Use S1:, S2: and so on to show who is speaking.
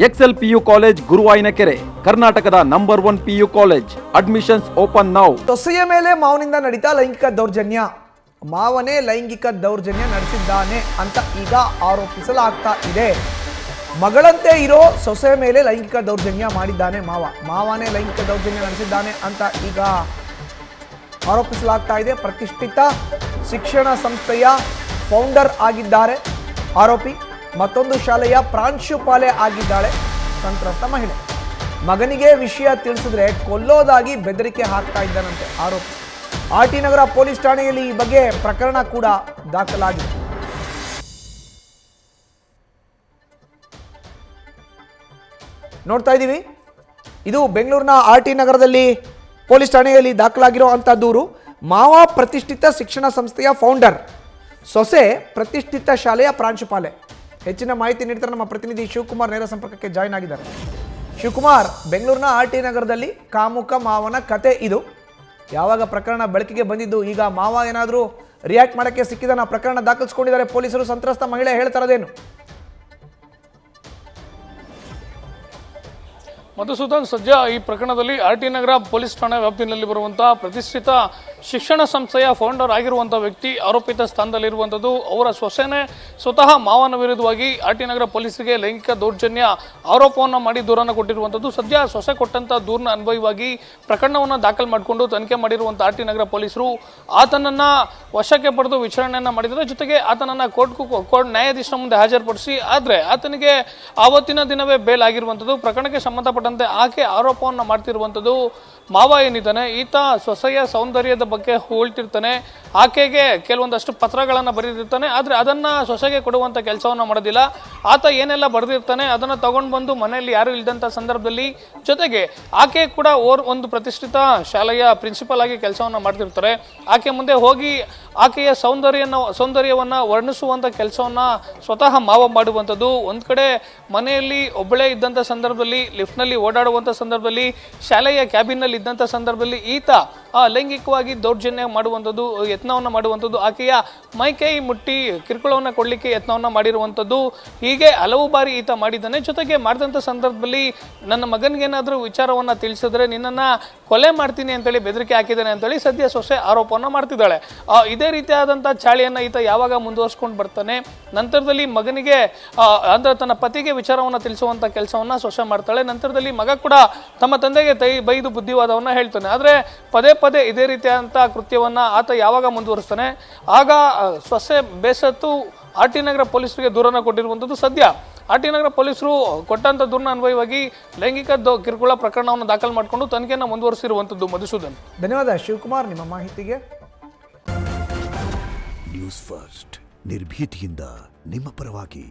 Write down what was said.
S1: Excel PU college Guruvayanakere, ಕರ್ನಾಟಕದ number 1 PU college. Admissions open now.
S2: ಸೊಸೆಯ ಮೇಲೆ ಮಾವನಿಂದ ನಡೀತಾ ಲೈಂಗಿಕ ದೌರ್ಜನ್ಯ. ಮಾವನೇ ಲೈಂಗಿಕ ದೌರ್ಜನ್ಯ ನಡೆಸಿದ್ದಾನೆ ಅಂತ ಈಗ ಆರೋಪಿಸಲಾಗ್ತಾ ಇದೆ. ಮಗಳಂತೆ ಇರೋ ಸೊಸೆಯ ಮೇಲೆ ಲೈಂಗಿಕ ದೌರ್ಜನ್ಯ ಮಾಡಿದ್ದಾನೆ ಮಾವನೇ ಲೈಂಗಿಕ ದೌರ್ಜನ್ಯ ನಡೆಸಿದ್ದಾನೆ ಅಂತ ಈಗ ಆರೋಪಿಸಲಾಗ್ತಾ ಇದೆ. ಪ್ರತಿಷ್ಠಿತ ಶಿಕ್ಷಣ ಸಂಸ್ಥೆಯ ಫೌಂಡರ್ ಆಗಿದ್ದಾರೆ ಆರೋಪಿ. ಮತ್ತೊಂದು ಶಾಲೆಯ ಪ್ರಾಂಶುಪಾಲೆ ಆಗಿದ್ದಾಳೆ ಸಂತ್ರಸ್ತ ಮಹಿಳೆ. ಮಗನಿಗೆ ವಿಷಯ ತಿಳಿಸಿದ್ರೆ ಕೊಲ್ಲೋದಾಗಿ ಬೆದರಿಕೆ ಹಾಕ್ತಾ ಇದ್ದಾನಂತೆ ಆರೋಪಿ. ಆರ್ಟಿ ನಗರ ಪೊಲೀಸ್ ಠಾಣೆಯಲ್ಲಿ ಈ ಬಗ್ಗೆ ಪ್ರಕರಣ ಕೂಡ ದಾಖಲಾಗಿದೆ. ನೋಡ್ತಾ ಇದ್ದೀವಿ, ಇದು ಬೆಂಗಳೂರಿನ ಆರ್ಟಿ ನಗರದಲ್ಲಿ ಪೊಲೀಸ್ ಠಾಣೆಯಲ್ಲಿ ದಾಖಲಾಗಿರೋ ಅಂಥ ದೂರು. ಮಾವ ಪ್ರತಿಷ್ಠಿತ ಶಿಕ್ಷಣ ಸಂಸ್ಥೆಯ ಫೌಂಡರ್, ಸೊಸೆ ಪ್ರತಿಷ್ಠಿತ ಶಾಲೆಯ ಪ್ರಾಂಶುಪಾಲೆ. ಹೆಚ್ಚಿನ ಮಾಹಿತಿ ನೀಡ್ತಾರೆ ನಮ್ಮ ಪ್ರತಿನಿಧಿ ಶಿವಕುಮಾರ್. ನೇರ ಸಂಪರ್ಕಕ್ಕೆ ಜಾಯ್ನ್ ಆಗಿದ್ದಾರೆ. ಶಿವಕುಮಾರ್, ಬೆಂಗಳೂರಿನ ಆರ್ಟಿ ನಗರದಲ್ಲಿ ಕಾಮುಕ ಮಾವನ ಕತೆ ಇದು. ಯಾವಾಗ ಪ್ರಕರಣ ಬೆಳಕಿಗೆ ಬಂದಿದ್ದು, ಈಗ ಮಾವ ಏನಾದರೂ ರಿಯಾಕ್ಟ್ ಮಾಡೋಕ್ಕೆ ಸಿಕ್ಕಿದ ಪ್ರಕರಣ ದಾಖಲಿಸಿಕೊಂಡಿದ್ದಾರೆ ಪೊಲೀಸರು. ಸಂತ್ರಸ್ತ ಮಹಿಳೆ ಹೇಳ್ತಾರದೇನು?
S3: ಮಧುಸೂದನ್, ಸದ್ಯ ಈ ಪ್ರಕರಣದಲ್ಲಿ ಆರ್ಟಿ ನಗರ ಪೊಲೀಸ್ ಠಾಣಾ ವ್ಯಾಪ್ತಿಯಲ್ಲಿ ಬರುವಂತಹ ಪ್ರತಿಷ್ಠಿತ ಶಿಕ್ಷಣ ಸಂಸ್ಥೆಯ ಫೌಂಡರ್ ಆಗಿರುವಂಥ ವ್ಯಕ್ತಿ ಆರೋಪಿತ ಸ್ಥಾನದಲ್ಲಿರುವಂಥದ್ದು. ಅವರ ಸೊಸೆನೇ ಸ್ವತಃ ಮಾವನ ವಿರುದ್ಧವಾಗಿ ಆರ್ಟಿ ನಗರ ಪೊಲೀಸರಿಗೆ ಲೈಂಗಿಕ ದೌರ್ಜನ್ಯ ಆರೋಪವನ್ನು ಮಾಡಿ ದೂರನ್ನು ಕೊಟ್ಟಿರುವಂಥದ್ದು. ಸದ್ಯ ಸೊಸೆ ಕೊಟ್ಟಂಥ ದೂರಿನ ಅನ್ವಯವಾಗಿ ಪ್ರಕರಣವನ್ನು ದಾಖಲು ಮಾಡಿಕೊಂಡು ತನಿಖೆ ಮಾಡಿರುವಂಥ ಆರ್ಟಿ ನಗರ ಪೊಲೀಸರು ಆತನನ್ನು ವಶಕ್ಕೆ ಪಡೆದು ವಿಚಾರಣೆಯನ್ನು ಮಾಡಿದ್ದಾರೆ. ಜೊತೆಗೆ ಆತನನ್ನು ಕೋರ್ಟ್ ನ್ಯಾಯಾಧೀಶರ ಮುಂದೆ ಹಾಜರುಪಡಿಸಿ, ಆದರೆ ಆತನಿಗೆ ಆವತ್ತಿನ ದಿನವೇ ಬೇಲ್ ಆಗಿರುವಂಥದ್ದು. ಪ್ರಕರಣಕ್ಕೆ ಸಂಬಂಧಪಟ್ಟ ಆಕೆ ಆರೋಪವನ್ನು ಮಾಡ್ತಿರುವಂಥದ್ದು, ಮಾವ ಏನಿದ್ದಾನೆ ಈತ ಸೊಸೆಯ ಸೌಂದರ್ಯದ ಬಗ್ಗೆ ಹೇಳ್ತಿರ್ತಾನೆ, ಆಕೆಗೆ ಕೆಲವೊಂದಷ್ಟು ಪತ್ರಗಳನ್ನು ಬರೆದಿರ್ತಾನೆ, ಆದರೆ ಅದನ್ನು ಸೊಸೆಗೆ ಕೊಡುವಂಥ ಕೆಲಸವನ್ನು ಮಾಡೋದಿಲ್ಲ. ಆತ ಏನೆಲ್ಲ ಬರೆದಿರ್ತಾನೆ ಅದನ್ನು ತಗೊಂಡು ಬಂದು ಮನೆಯಲ್ಲಿ ಯಾರು ಇಲ್ಲದಂಥ ಸಂದರ್ಭದಲ್ಲಿ, ಜೊತೆಗೆ ಆಕೆ ಕೂಡ ಒಂದು ಪ್ರತಿಷ್ಠಿತ ಶಾಲೆಯ ಪ್ರಿನ್ಸಿಪಲ್ ಆಗಿ ಕೆಲಸವನ್ನು ಮಾಡ್ತಿರ್ತಾರೆ. ಆಕೆ ಮುಂದೆ ಹೋಗಿ ಆಕೆಯ ಸೌಂದರ್ಯವನ್ನು ವರ್ಣಿಸುವಂಥ ಕೆಲಸವನ್ನು ಸ್ವತಃ ಮಾವ ಮಾಡುವಂಥದ್ದು. ಒಂದು ಕಡೆ ಮನೆಯಲ್ಲಿ ಒಬ್ಬಳೇ ಇದ್ದಂಥ ಸಂದರ್ಭದಲ್ಲಿ, ಲಿಫ್ಟ್ನಲ್ಲಿ ಓಡಾಡುವಂಥ ಸಂದರ್ಭದಲ್ಲಿ, ಶಾಲೆಯ ಕ್ಯಾಬಿನ್ನಲ್ಲಿ ಇದ್ದಂಥ ಸಂದರ್ಭದಲ್ಲಿ ಈತ ಲೈಂಗಿಕವಾಗಿ ದೌರ್ಜನ್ಯ ಮಾಡುವಂಥದ್ದು, ಯತ್ನವನ್ನು ಮಾಡುವಂಥದ್ದು, ಆಕೆಯ ಮೈಕೈ ಮುಟ್ಟಿ ಕಿರುಕುಳವನ್ನು ಕೊಡಲಿಕ್ಕೆ ಯತ್ನವನ್ನು ಮಾಡಿರುವಂಥದ್ದು. ಹೀಗೆ ಹಲವು ಬಾರಿ ಈತ ಮಾಡಿದ್ದಾನೆ. ಜೊತೆಗೆ ಮಾಡಿದಂಥ ಸಂದರ್ಭದಲ್ಲಿ ನನ್ನ ಮಗನಿಗೇನಾದರೂ ವಿಚಾರವನ್ನು ತಿಳಿಸಿದ್ರೆ ನಿನ್ನನ್ನು ಕೊಲೆ ಮಾಡ್ತೀನಿ ಅಂತೇಳಿ ಬೆದರಿಕೆ ಹಾಕಿದ್ದಾನೆ ಅಂತೇಳಿ ಸದ್ಯ ಸೊಸೆ ಆರೋಪವನ್ನು ಮಾಡ್ತಿದ್ದಾಳೆ. ಇದೇ ರೀತಿಯಾದಂಥ ಚಾಳಿಯನ್ನು ಈತ ಯಾವಾಗ ಮುಂದುವರ್ಸ್ಕೊಂಡು ಬರ್ತಾನೆ, ನಂತರದಲ್ಲಿ ಮಗನಿಗೆ ಅಂದರೆ ತನ್ನ ಪತಿಗೆ ವಿಚಾರವನ್ನು ತಿಳಿಸುವಂಥ ಕೆಲಸವನ್ನು ಸೊಸೆ ಮಾಡ್ತಾಳೆ. ನಂತರದಲ್ಲಿ ಮಗ ಕೂಡ ತಮ್ಮ ತಂದೆಗೆ ಬೈದು ಬುದ್ಧಿವಾದವನ್ನು ಹೇಳ್ತಾನೆ. ಆದರೆ ಪದೇ ಪದೇ ಇದೇ ರೀತಿಯಾದಂಥ ಕೃತ್ಯವನ್ನು ಆತ ಯಾವಾಗ ಮುಂದುವರಿಸ್ತಾನೆ, ಆಗ ಸೊಸೆ ಬೇಸತ್ತು ಆರ್ಟಿ ನಗರ ಪೊಲೀಸರಿಗೆ ದೂರನ್ನು ಕೊಟ್ಟಿರುವಂಥದ್ದು. ಸದ್ಯ ಆರ್ಟಿ ನಗರ ಪೊಲೀಸರು ಕೊಟ್ಟಂಥ ದೂರನ ಅನ್ವಯವಾಗಿ ಲೈಂಗಿಕ ಕಿರುಕುಳ ಪ್ರಕರಣವನ್ನು ದಾಖಲು ಮಾಡಿಕೊಂಡು ತನಿಖೆಯನ್ನು ಮುಂದುವರಿಸಿರುವಂಥದ್ದು. ಮಧುಸೂದನ್,
S2: ಧನ್ಯವಾದ ಶಿವಕುಮಾರ್ ನಿಮ್ಮ ಮಾಹಿತಿಗೆ.
S4: ನ್ಯೂಸ್ ಫಸ್ಟ್, ನಿರ್ಭೀತಿಯಿಂದ ನಿಮ್ಮ ಪರವಾಗಿ.